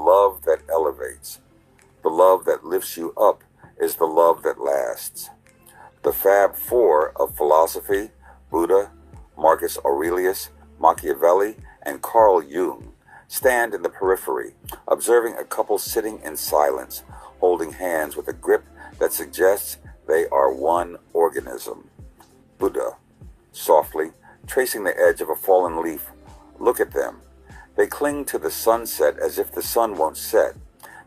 love that elevates. The love that lifts you up is the love that lasts. The Fab Four of philosophy, Buddha, Marcus Aurelius, Machiavelli, and Carl Jung, stand in the periphery, observing a couple sitting in silence, holding hands with a grip that suggests they are one organism. Buddha, softly, tracing the edge of a fallen leaf. Look at them. They cling to the sunset as if the sun won't set.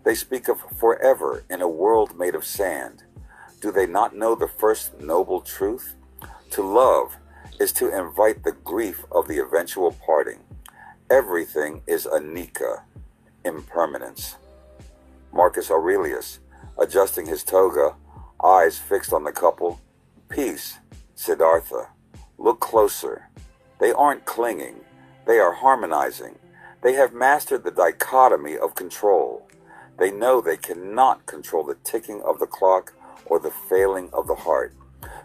They speak of forever in a world made of sand. Do they not know the first noble truth? To love is to invite the grief of the eventual parting. Everything is anicca, impermanence. Marcus Aurelius, adjusting his toga, eyes fixed on the couple. Peace, Siddhartha. Look closer. They aren't clinging. They are harmonizing. They have mastered the dichotomy of control. They know they cannot control the ticking of the clock or the failing of the heart.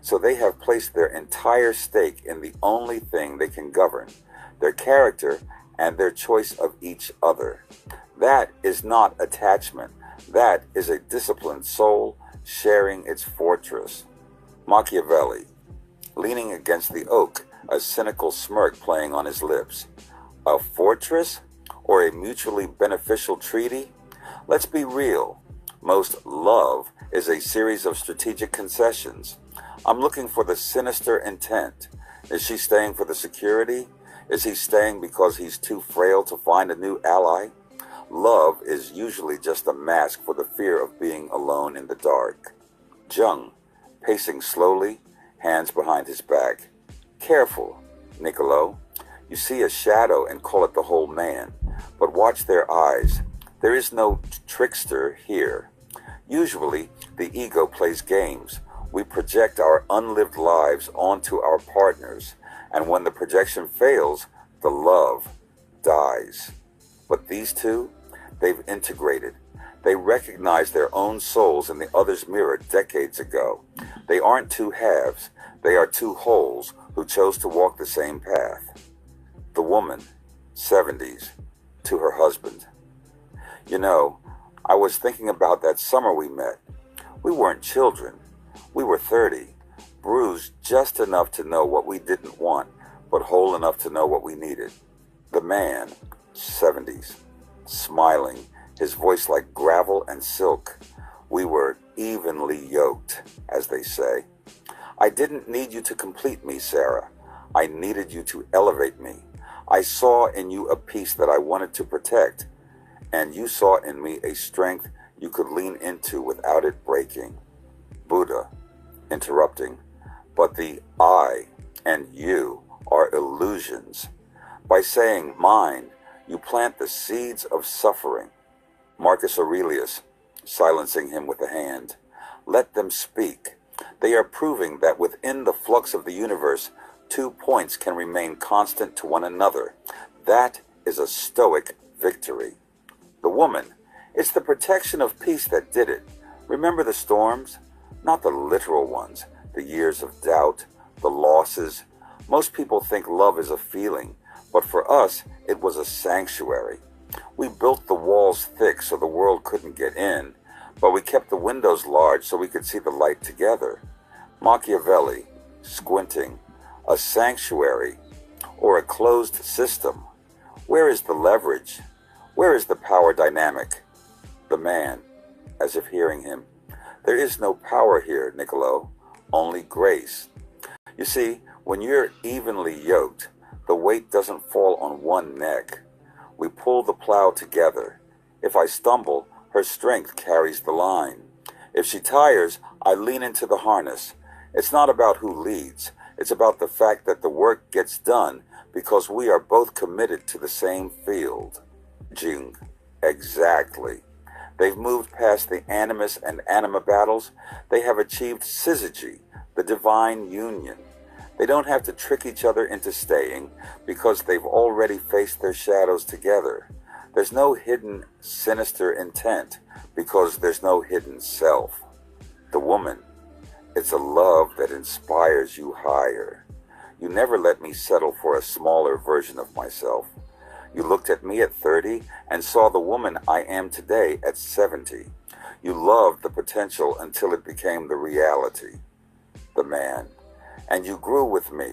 So they have placed their entire stake in the only thing they can govern, their character and their choice of each other. That is not attachment. That is a disciplined soul sharing its fortress. Machiavelli, leaning against the oak, a cynical smirk playing on his lips. A fortress or a mutually beneficial treaty? Let's be real. Most love is a series of strategic concessions. I'm looking for the sinister intent. Is she staying for the security? Is he staying because he's too frail to find a new ally? Love is usually just a mask for the fear of being alone in the dark. Jung, pacing slowly, hands behind his back. Careful, Niccolo. You see a shadow and call it the whole man, but watch their eyes. There is no trickster here. Usually, the ego plays games. We project our unlived lives onto our partners, and when the projection fails, the love dies. But these two, they've integrated. They recognize their own souls in the other's mirror decades ago. They aren't two halves. They are two wholes who chose to walk the same path. The woman, 70s, to her husband. You know, I was thinking about that summer we met. We weren't children. We were 30, bruised just enough to know what we didn't want, but whole enough to know what we needed. The man, 70s, smiling, his voice like gravel and silk. We were evenly yoked, as they say. I didn't need you to complete me, Sarah. I needed you to elevate me. I saw in you a piece that I wanted to protect, and you saw in me a strength you could lean into without it breaking. Buddha, interrupting, but the I and you are illusions. By saying mine, you plant the seeds of suffering. Marcus Aurelius, silencing him with a hand. Let them speak. They are proving that within the flux of the universe, 2 points can remain constant to one another. That is a Stoic victory. The woman, it's the protection of peace that did it. Remember the storms? Not the literal ones, the years of doubt, the losses. Most people think love is a feeling, but for us, it was a sanctuary. We built the walls thick so the world couldn't get in, but we kept the windows large so we could see the light together. Machiavelli, squinting, a sanctuary or a closed system. Where is the leverage? Where is the power dynamic? The man, as if hearing him. There is no power here, Niccolo, only grace. You see, when you're evenly yoked, the weight doesn't fall on one neck. We pull the plow together. If I stumble, her strength carries the line. If she tires, I lean into the harness. It's not about who leads. It's about the fact that the work gets done because we are both committed to the same field. Jung, exactly. They've moved past the animus and anima battles. They have achieved syzygy, the divine union. They don't have to trick each other into staying because they've already faced their shadows together. There's no hidden sinister intent because there's no hidden self. The woman, it's a love that inspires you higher. You never let me settle for a smaller version of myself. You looked at me at 30 and saw the woman I am today at 70. You loved the potential until it became the reality, the man. And you grew with me.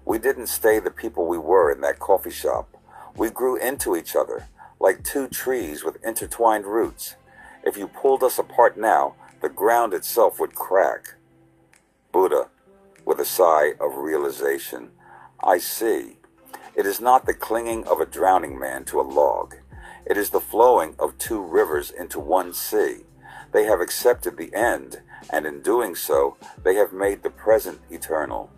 We didn't stay the people we were in that coffee shop. We grew into each other, like two trees with intertwined roots. If you pulled us apart now, the ground itself would crack. Buddha, with a sigh of realization, I see. It is not the clinging of a drowning man to a log. It is the flowing of two rivers into one sea. They have accepted the end, and in doing so, they have made the present eternal.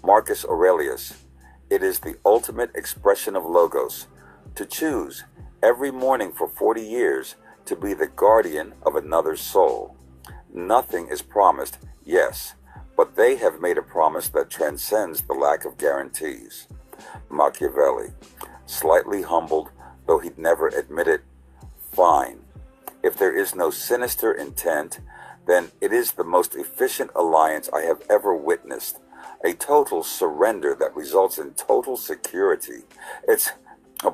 Marcus Aurelius, it is the ultimate expression of logos, to choose every morning for 40 years to be the guardian of another's soul. Nothing is promised, yes, but they have made a promise that transcends the lack of guarantees. Machiavelli, slightly humbled, though he'd never admit it, fine. If there is no sinister intent, then it is the most efficient alliance I have ever witnessed. A total surrender that results in total security. It's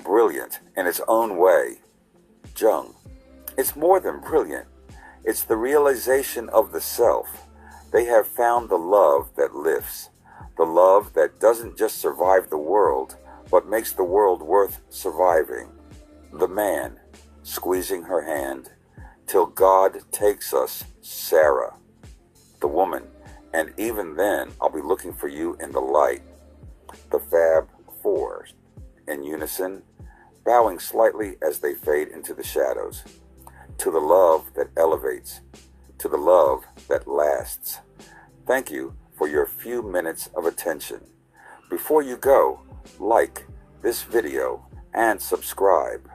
brilliant in its own way. Jung, it's more than brilliant. It's the realization of the self. They have found the love that lifts. The love that doesn't just survive the world, but makes the world worth surviving. The man, squeezing her hand, till God takes us, Sarah. The woman, and even then I'll be looking for you in the light. The Fab Four, in unison, bowing slightly as they fade into the shadows. To the love that elevates, to the love that lasts. Thank you for your few minutes of attention. Before you go, like this video and subscribe.